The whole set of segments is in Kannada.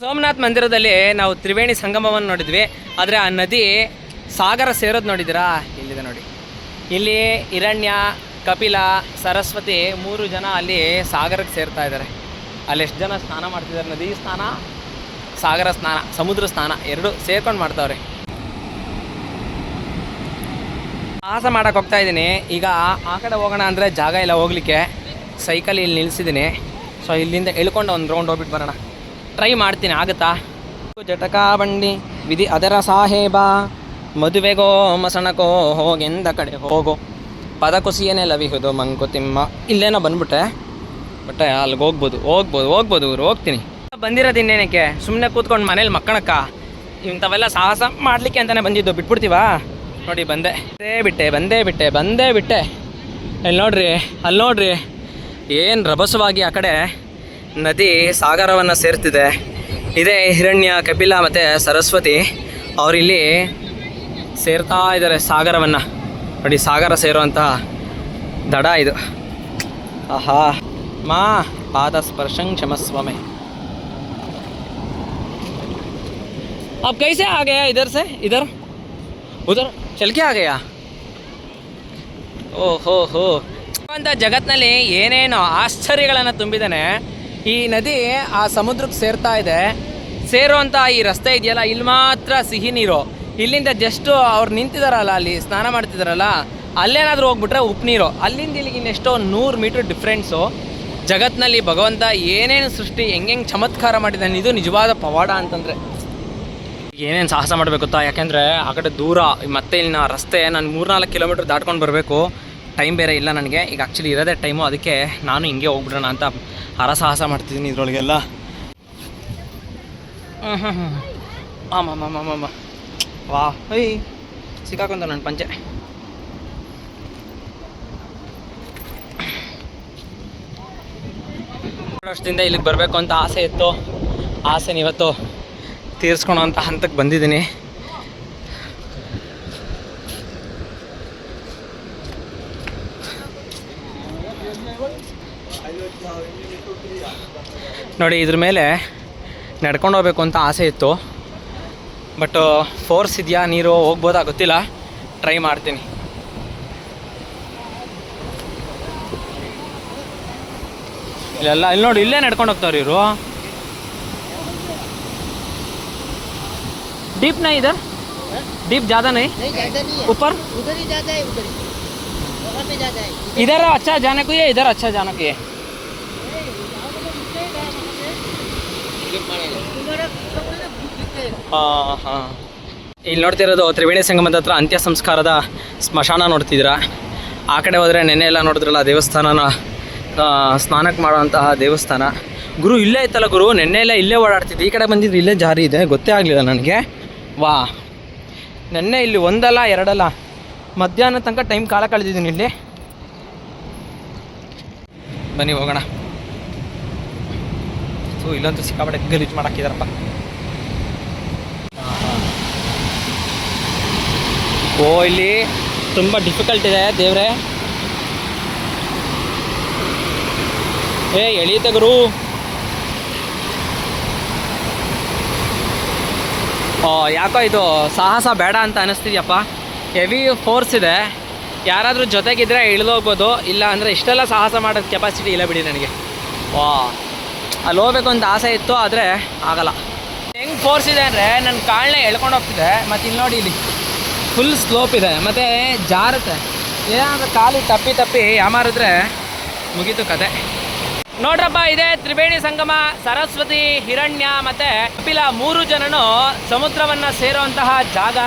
ಸೋಮನಾಥ್ ಮಂದಿರದಲ್ಲಿ ನಾವು ತ್ರಿವೇಣಿ ಸಂಗಮವನ್ನು ನೋಡಿದ್ವಿ. ಆದರೆ ಆ ನದಿ ಸಾಗರ ಸೇರೋದು ನೋಡಿದ್ದೀರಾ? ಇಲ್ಲಿದೆ ನೋಡಿ. ಇಲ್ಲಿ ಹಿರಣ್ಯ, ಕಪಿಲ, ಸರಸ್ವತಿ 3 ಜನ ಅಲ್ಲಿ ಸಾಗರಕ್ಕೆ ಸೇರ್ತಾ ಇದ್ದಾರೆ. ಅಲ್ಲಿ ಎಷ್ಟು ಜನ ಸ್ನಾನ ಮಾಡ್ತಿದ್ದಾರೆ? ನದಿ ಸ್ನಾನ, ಸಾಗರ ಸ್ನಾನ, ಸಮುದ್ರ ಸ್ನಾನ ಎರಡು ಸೇರ್ಕೊಂಡು ಮಾಡ್ತಾವ್ರೆ. ಸಾಹಸ ಮಾಡೋಕ್ಕೆ ಹೋಗ್ತಾ ಇದ್ದೀನಿ. ಈಗ ಆ ಕಡೆ ಹೋಗೋಣ ಅಂದರೆ ಜಾಗ ಇಲ್ಲ ಹೋಗ್ಲಿಕ್ಕೆ. ಸೈಕಲ್ ಇಲ್ಲಿ ನಿಲ್ಲಿಸಿದ್ದೀನಿ. ಸೊ ಇಲ್ಲಿಂದ ಎಳ್ಕೊಂಡು ಒಂದು ರೌಂಡ್ ಹೋಗ್ಬಿಟ್ಟು ಬರೋಣ. ಟ್ರೈ ಮಾಡ್ತೀನಿ, ಆಗುತ್ತಾ? ಜಟಕಾ ಬಂಡಿ ವಿಧಿ ಅದರ ಸಾಹೇಬ, ಮದುವೆಗೋ ಮಸಣಕೋ ಹೋಗೆಂದ ಕಡೆ ಹೋಗೋ, ಪದ ಕುಸಿಯೇ ಲವಿಹುದು ಮಂಕುತಿಮ್ಮ. ಇಲ್ಲೇನೋ ಬಂದ್ಬಿಟ್ಟೆ, ಬಟ್ ಅಲ್ಲಿಗೆ ಹೋಗ್ಬೋದು ಇವ್ರು. ಹೋಗ್ತೀನಿ. ಬಂದಿರೋದು ಇನ್ನೇನಕ್ಕೆ? ಸುಮ್ಮನೆ ಕೂತ್ಕೊಂಡು ಮನೇಲಿ ಮಕ್ಕಳಕ್ಕ ಇಂಥವೆಲ್ಲ ಸಾಹಸ ಮಾಡಲಿಕ್ಕೆ ಅಂತಲೇ ಬಂದಿದ್ದು. ಬಿಟ್ಬಿಡ್ತೀವಾ? ನೋಡಿ ಬಂದೇ ಬಿಟ್ಟೆ. ಅಲ್ಲಿ ನೋಡ್ರಿ ಏನು ರಭಸವಾಗಿ ಆ ಕಡೆ ನದಿ ಸಾಗರವನ್ನು ಸೇರ್ತಿದೆ. ಇದೇ ಹಿರಣ್ಯ, ಕಪಿಲ ಮತ್ತು ಸರಸ್ವತಿ ಅವರಿಲ್ಲಿ ಸೇರ್ತಾ ಇದ್ದಾರೆ ಸಾಗರವನ್ನು. ನೋಡಿ, ಸಾಗರ ಸೇರುವಂತಹ ದಡ ಇದು. ಆಹಾ ಮಾ ಪಾದ ಸ್ಪರ್ಶಂ ಕ್ಷಮಸ್ವಮೆ. अब कैसे आ गया इधर उधर चल के आ गया? ಓಹೋ ಅಂತ ಜಗತ್ತಿನಲ್ಲಿ ಏನೇನೋ ಆಶ್ಚರ್ಯಗಳನ್ನು ತುಂಬಿದ್ದಾನೆ. ಈ ನದಿ ಆ ಸಮುದ್ರಕ್ಕೆ ಸೇರ್ತಾ ಇದೆ. ಸೇರುವಂಥ ಈ ರಸ್ತೆ ಇದೆಯಲ್ಲ, ಇಲ್ಲಿ ಮಾತ್ರ ಸಿಹಿ ನೀರು. ಇಲ್ಲಿಂದ ಜಸ್ಟು ಅವ್ರು ನಿಂತಿದ್ದಾರಲ್ಲ, ಅಲ್ಲಿ ಸ್ನಾನ ಮಾಡ್ತಿದ್ದಾರಲ್ಲ, ಅಲ್ಲೇನಾದರೂ ಹೋಗ್ಬಿಟ್ರೆ ಉಪ್ಪು ನೀರು. ಅಲ್ಲಿಂದ ಇಲ್ಲಿಗೆ ಇನ್ನೆಷ್ಟೋ 100 ಮೀಟ್ರ್ ಡಿಫ್ರೆನ್ಸು. ಜಗತ್ತಿನಲ್ಲಿ ಭಗವಂತ ಏನೇನು ಸೃಷ್ಟಿ ಹೆಂಗೆ ಚಮತ್ಕಾರ ಮಾಡಿದ್ದಾನೆ. ಇದು ನಿಜವಾದ ಪವಾಡ ಅಂತಂದರೆ. ಏನೇನು ಸಾಹಸ ಮಾಡಬೇಕು ಗೊತ್ತಾ? ಯಾಕೆಂದರೆ ಆ ಕಡೆ ದೂರ, ಮತ್ತೆ ಇಲ್ಲಿನ ರಸ್ತೆ ನಾನು 3-4 ಕಿಲೋಮೀಟ್ರ್ ದಾಟ್ಕೊಂಡು ಬರಬೇಕು. ಟೈಮ್ ಬೇರೆ ಇಲ್ಲ ನನಗೆ. ಈಗ ಆ್ಯಕ್ಚುಲಿ ಇರೋದೇ ಟೈಮು, ಅದಕ್ಕೆ ನಾನು ಹಿಂಗೆ ಹೋಗ್ಬಿಡೋಣ ಅಂತ ಸಾಹಸ ಮಾಡ್ತಿದ್ದೀನಿ ಇದರೊಳಗೆಲ್ಲ. ವಾ ಹೊಯ್ ಸಿಕ್ಕಾಕೊಂತ ನನ್ನ ಪಂಚೆ. ವರ್ಷದಿಂದ ಇಲ್ಲಿಗೆ ಬರಬೇಕು ಅಂತ ಆಸೆ ಇತ್ತು. ಆಸೆನ ಇವತ್ತು ತೀರಿಸ್ಕೊಳೋ ಅಂತ ಹಂತಕ್ಕೆ ಬಂದಿದ್ದೀನಿ. ನೋಡಿ, ಇದ್ರ ಮೇಲೆ ನಡ್ಕೊಂಡು ಹೋಗ್ಬೇಕು ಅಂತ ಆಸೆ ಇತ್ತು. ಬಟ್ ಫೋರ್ಸ್ ಇದೆಯಾ, ನೀರು ಹೋಗ್ಬೋದಾ ಗೊತ್ತಿಲ್ಲ. ಟ್ರೈ ಮಾಡ್ತೀನಿ. ಇಲ್ಲೆಲ್ಲ ಇಲ್ಲಿ ನೋಡಿ, ಇಲ್ಲೇ ನಡ್ಕೊಂಡು ಹೋಗ್ತಾವ್ರಿ ಇವರು. डीप नहीं इधर? डीप ज़्यादा नहीं? ऊपर उधर ही ज़्यादा है, उधर पे ज़्यादा है. इधर अच्छा जाने को है, इधर अच्छा जाने को है. ಹಾಂ ಇಲ್ಲಿ ನೋಡ್ತಿರೋದು ತ್ರಿವೇಣಿ ಸಂಗಮದ ಹತ್ರ ಅಂತ್ಯ ಸಂಸ್ಕಾರದ ಸ್ಮಶಾನ ನೋಡ್ತಿದ್ದೀರಾ. ಆ ಕಡೆ ಹೋದರೆ ನೆನ್ನೆ ಎಲ್ಲ ನೋಡಿದ್ರಲ್ಲ ದೇವಸ್ಥಾನನ, ಸ್ನಾನಕ್ಕೆ ಮಾಡೋಂತಹ ದೇವಸ್ಥಾನ. ಗುರು ಇಲ್ಲೇ ಇತ್ತಲ್ಲ ಗುರು, ನೆನ್ನೆ ಎಲ್ಲ ಇಲ್ಲೇ ಓಡಾಡ್ತಿದ್ದೆ. ಈ ಕಡೆ ಬಂದಿದ್ದು ಇಲ್ಲೇ ಜಾರಿ ಇದೆ, ಗೊತ್ತೇ ಆಗಲಿಲ್ಲ ನನಗೆ. ವಾ, ನೆನ್ನೆ ಇಲ್ಲಿ 1 ಅಲ್ಲ 2 ಅಲ್ಲ, ಮಧ್ಯಾಹ್ನ ತನಕ ಟೈಮ್ ಕಾಲ ಕಳೆದಿದ್ದೀನಿ ಇಲ್ಲಿ. ಬನ್ನಿ ಹೋಗೋಣ. ಸೊ ಇಲ್ಲಂತೂ ಸಿಕ್ಕಾಪಟ್ಟೆ ಗಲೀಜು ಮಾಡಾಕಿದಾರಪ್ಪ. ಓ, ಇಲ್ಲಿ ತುಂಬ ಡಿಫಿಕಲ್ಟ್ ಇದೆ ದೇವ್ರೆ. ಎಳೀತೆ ಗುರು. ಯಾಕೋ ಇದು ಸಾಹಸ ಬೇಡ ಅಂತ ಅನ್ನಿಸ್ತಿದ್ಯಪ್ಪ. ಹೆವಿ ಫೋರ್ಸ್ ಇದೆ. ಯಾರಾದರೂ ಜೊತೆಗಿದ್ರೆ ಇಳಿದೋಗ್ಬೋದು, ಇಲ್ಲ ಅಂದರೆ ಇಷ್ಟೆಲ್ಲ ಸಾಹಸ ಮಾಡೋದು ಕೆಪಾಸಿಟಿ ಇಲ್ಲ ಬಿಡಿ ನನಗೆ. ಅಲ್ಲಿ ಹೋಗ್ಬೇಕು ಅಂತ ಆಸೆ ಇತ್ತು, ಆದರೆ ಆಗಲ್ಲ. ಹೆಂಗೆ ಫೋರ್ಸ್ ಇದೆ ಅಂದರೆ ನನ್ನ ಕಾಳನ್ನೇ ಎಳ್ಕೊಂಡು ಹೋಗ್ತಿದೆ. ಮತ್ತು ಇಲ್ಲಿ ನೋಡಿ, ಇಲ್ಲಿ ಫುಲ್ ಸ್ಲೋಪ್ ಇದೆ, ಮತ್ತು ಜಾರುತ್ತೆ. ಏನಾದರೂ ಕಾಲು ತಪ್ಪಿ ಯಾಮಾರಿದ್ರೆ ಮುಗೀತು ಕತೆ. ನೋಡ್ರಪ್ಪ, ಇದೆ ತ್ರಿವೇಣಿ ಸಂಗಮ. ಸರಸ್ವತಿ, ಹಿರಣ್ಯ ಮತ್ತು ಕಪಿಲ 3 ಜನನು ಸಮುದ್ರವನ್ನು ಸೇರುವಂತಹ ಜಾಗ.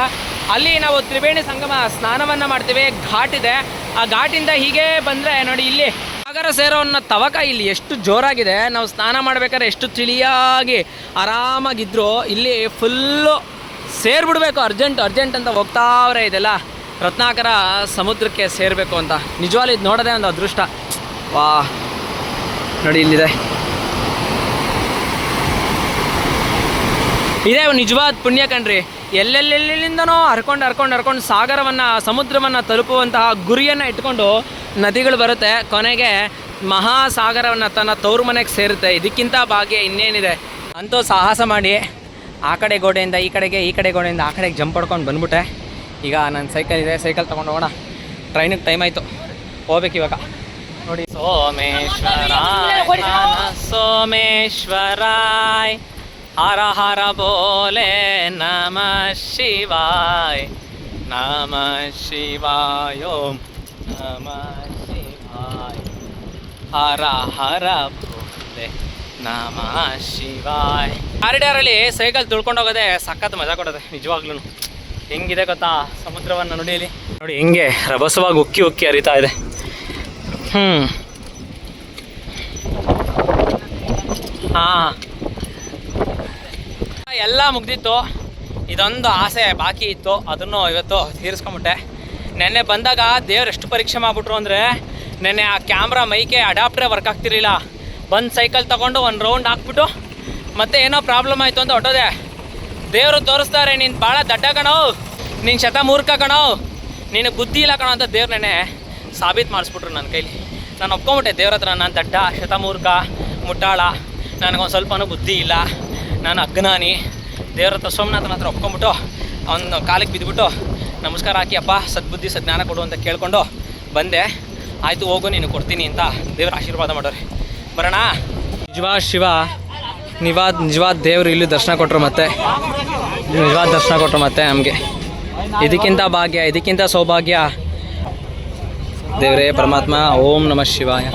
ಅಲ್ಲಿ ನಾವು ತ್ರಿವೇಣಿ ಸಂಗಮ ಸ್ನಾನವನ್ನು ಮಾಡ್ತೀವಿ. ಘಾಟ್ ಇದೆ. ಆ ಘಾಟಿಂದ ಹೀಗೆ ಬಂದರೆ ನೋಡಿ, ಇಲ್ಲಿ ಸಾಗರ ಸೇರೋ ಅನ್ನೋ ತವಕ ಇಲ್ಲಿ ಎಷ್ಟು ಜೋರಾಗಿದೆ. ನಾವು ಸ್ನಾನ ಮಾಡಬೇಕಾದ್ರೆ ಎಷ್ಟು ತಿಳಿಯಾಗಿ ಆರಾಮಾಗಿದ್ರು, ಇಲ್ಲಿ ಫುಲ್ಲು ಸೇರಿಬಿಡ್ಬೇಕು. ಅರ್ಜೆಂಟ್ ಅಂತ ಹೋಗ್ತಾವ್ರೆ. ಇದೆಲ್ಲ ರತ್ನಾಕರ ಸಮುದ್ರಕ್ಕೆ ಸೇರಬೇಕು ಅಂತ. ನಿಜವಾಗ್ಲೂ ಇದು ನೋಡೋದೇ ಒಂದು ಅದೃಷ್ಟ. ವಾ ನೋಡಿ, ಇಲ್ಲಿದೆ. ಇದೇ ನಿಜವಾದ ಪುಣ್ಯ ಕಣ್ರಿ. ಎಲ್ಲೆಲ್ಲೆಲ್ಲಿಂದನೋ ಹರ್ಕೊಂಡು ಸಾಗರವನ್ನು, ಸಮುದ್ರವನ್ನು ತಲುಪುವಂತಹ ಗುರಿಯನ್ನು ಇಟ್ಕೊಂಡು ನದಿಗಳು ಬರುತ್ತೆ. ಕೊನೆಗೆ ಮಹಾಸಾಗರವನ್ನು ತನ್ನ ತವರು ಮನೆಗೆ ಸೇರುತ್ತೆ. ಇದಕ್ಕಿಂತ ಭಾಗ್ಯ ಇನ್ನೇನಿದೆ? ಅಂತೂ ಸಾಹಸ ಮಾಡಿ ಆ ಕಡೆ ಗೋಡೆಯಿಂದ ಈ ಕಡೆಗೆ, ಈ ಕಡೆ ಗೋಡೆಯಿಂದ ಆ ಕಡೆಗೆ ಜಂಪ್ ಹೊಡ್ಕೊಂಡು ಬಂದ್ಬಿಟ್ಟೆ. ಈಗ ನನ್ನ ಸೈಕಲ್ ಇದೆ, ಸೈಕಲ್ ತೊಗೊಂಡು ಹೋಗೋಣ. ಟ್ರೈನಿಗೆ ಟೈಮ್ ಆಯಿತು, ಹೋಗ್ಬೇಕು ಇವಾಗ. ನೋಡಿ, ಸೋಮೇಶ್ವರಾಯ್ ಹರ ಹರ ಬೋಲೆ ನಮಃ ಶಿವಾಯ್, ನಮಃ ಶಿವಾಯ, ಓಂ ನಮಃ ಶಿವಾಯ, ಹರ ಹರ ಬೋಲೆ ನಮಃ ಶಿವಾಯ್. ಕಾರಿಡಾರಲ್ಲಿ ಸೈಕಲ್ ತುಳ್ಕೊಂಡು ಹೋಗೋದೆ ಸಖತ್ ಮಜಾ ಕೊಡೋದೆ ನಿಜವಾಗ್ಲೂ. ಹೆಂಗಿದೆ ಗೊತ್ತಾ ಸಮುದ್ರವನ್ನು ನುಡಿಯಲ್ಲಿ. ನೋಡಿ ಹೆಂಗೆ ರಭಸವಾಗಿ ಉಕ್ಕಿ ಉಕ್ಕಿ ಹರಿತಾ ಇದೆ. ಹಾಂ, ಎಲ್ಲ ಮುಗ್ದಿತ್ತು. ಇದೊಂದು ಆಸೆ ಬಾಕಿ ಇತ್ತು, ಅದನ್ನು ಇವತ್ತು ತೀರಿಸ್ಕೊಂಬಿಟ್ಟೆ. ನೆನ್ನೆ ಬಂದಾಗ ದೇವ್ರು ಎಷ್ಟು ಪರೀಕ್ಷೆ ಮಾಡಿಬಿಟ್ರು ಅಂದರೆ, ನೆನ್ನೆ ಆ ಕ್ಯಾಮ್ರಾ ಮೈಕೆ ಅಡಾಪ್ಟ್ರೇ ವರ್ಕ್ ಆಗ್ತಿರಲಿಲ್ಲ. ಬಂದು ಸೈಕಲ್ ತೊಗೊಂಡು ಒಂದು ರೌಂಡ್ ಹಾಕ್ಬಿಟ್ಟು ಮತ್ತೆ ಏನೋ ಪ್ರಾಬ್ಲಮ್ ಆಯಿತು ಅಂತ ಹೊಟ್ಟೋದೆ. ದೇವರು ತೋರಿಸ್ತಾರೆ, ನೀನು ಭಾಳ ದಡ್ಡ ಕಣೋ, ನೀನು ಶತಮೂರ್ಖ ಕಣೋ, ನಿನಗೆ ಬುದ್ಧಿ ಇಲ್ಲ ಕಣೋ ಅಂತ ದೇವ್ರು ನೆನ್ನೆ ಸಾಬೀತು ಮಾಡಿಸ್ಬಿಟ್ರು ನನ್ನ ಕೈಲಿ. ನಾನು ಒಪ್ಕೊಂಬಿಟ್ಟೆ ದೇವ್ರ ಹತ್ರ, ನಾನು ದಡ್ಡ, ಶತಮೂರ್ಖ, ಮುಟ್ಟಾಳ, ನನಗೊಂದು ಸ್ವಲ್ಪನೂ ಬುದ್ಧಿ ಇಲ್ಲ, ನಾನು ಅಜ್ಞಾನಿ. ದೇವ್ರ ಹತ್ರ ಸೋಮನಾಥನ ಹತ್ರ ಒಪ್ಕೊಂಬಿಟ್ಟು ಅವನ ಕಾಲಿಗೆ ಬಿದ್ದುಬಿಟ್ಟು ನಮಸ್ಕಾರ ಹಾಕಿ, ಅಪ್ಪ ಸದ್ಬುದ್ಧಿ ಸಜ್ಞಾನ ಕೊಡು ಅಂತ ಕೇಳ್ಕೊಂಡು ಬಂದೆ. ಆಯಿತು ಹೋಗು, ನೀನು ಕೊಡ್ತೀನಿ ಅಂತ ದೇವ್ರ ಆಶೀರ್ವಾದ ಮಾಡೋರಿ. ಬರೋಣ. ನಿಜವಾದ ದೇವರು ಇಲ್ಲಿ ದರ್ಶನ ಕೊಟ್ಟರು, ಮತ್ತೆ ನಿಜವಾದ ದರ್ಶನ ಕೊಟ್ಟರು ಮತ್ತೆ ನಮಗೆ. ಇದಕ್ಕಿಂತ ಭಾಗ್ಯ, ಇದಕ್ಕಿಂತ ಸೌಭಾಗ್ಯ ದೇವರೇ ಪರಮಾತ್ಮ. ಓಂ ನಮಃ ಶಿವಾಯ.